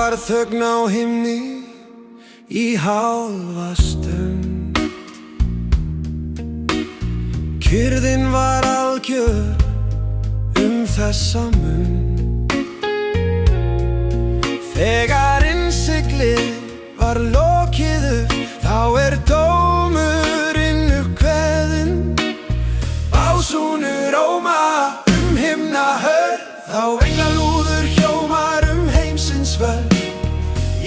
var þögn á himni í hálfa stund. Kyrrðin var algjör þessa mund. Þegar innsiglið var lokið upp, þá dómurinn uppkveðinn. Básúnur óma himna hörð, þá englalúður hljómar heimsins völd.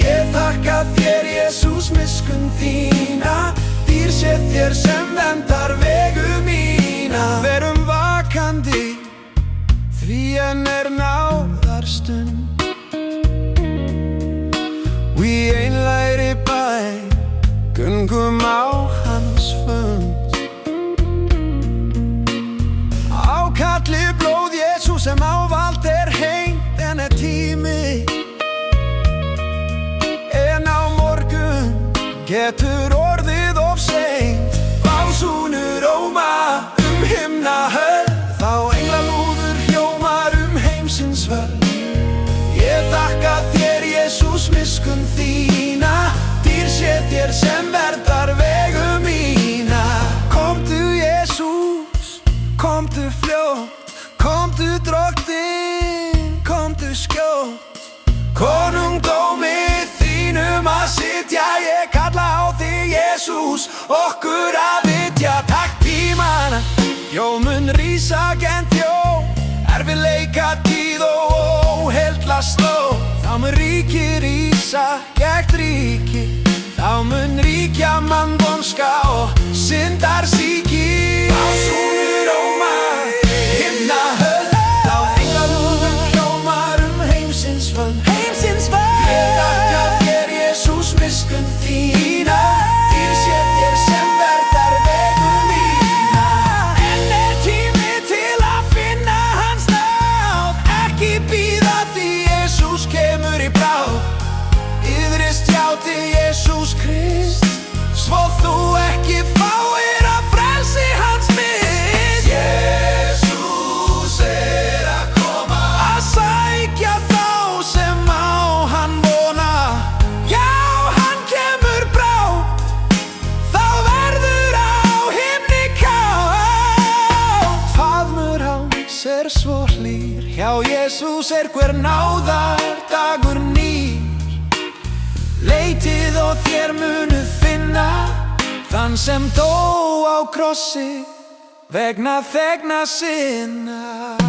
Ég þakka þér, Jesús, miskunn þína, dýr sé þér sem verndar vegu mína. Verum vakandi, því enn náðarstund. Í einlægri bæn göngum á hans fund. Ákalli blóð Jesús sem ávalt hengt, en tími en á morgun getur orðið of seint. Básúnur óma himna hörð, þá englalúður hljómar heimsins völd. Ég þakka þér, Jesús, miskunn þína, dýr sé þér sem verndar vegu mína. Komdu, Jesús, komdu fljótt, komdu drottinn, komdu skjótt. Konungdómi þínum að sitja, ég kalla á þig, Jesús, okkur að vitja. Takk tímana, mun rísa gen þjó, erfiðleika tíð og óheilla sló. Þá mun ríki rísa gegn ríki, þá mun ríkja mannvonska og syndarsýki. Básúnur óma himna hörð, þá englalúður hljómar heimsins völd. Ég þakka þér, Jesús, miskunn þína, dýr sé þér sem verndar vegu mína. Enn tími til að finna hans náð, ekki bíða því Jesús kemur í bráð. Iðrist já til Jesús Krist, svo þú ekki fáir að frelsi hans mist. Jesús að koma, að sækja þá sem á hann vona. Já, hann kemur brátt, þá verður á himni kátt. Faðmur hans svo hlýr, hjá Jesús hver náðardagur nýr. Leitið og þér munuð finna þann sem dó á krossi vegna þegna sinna.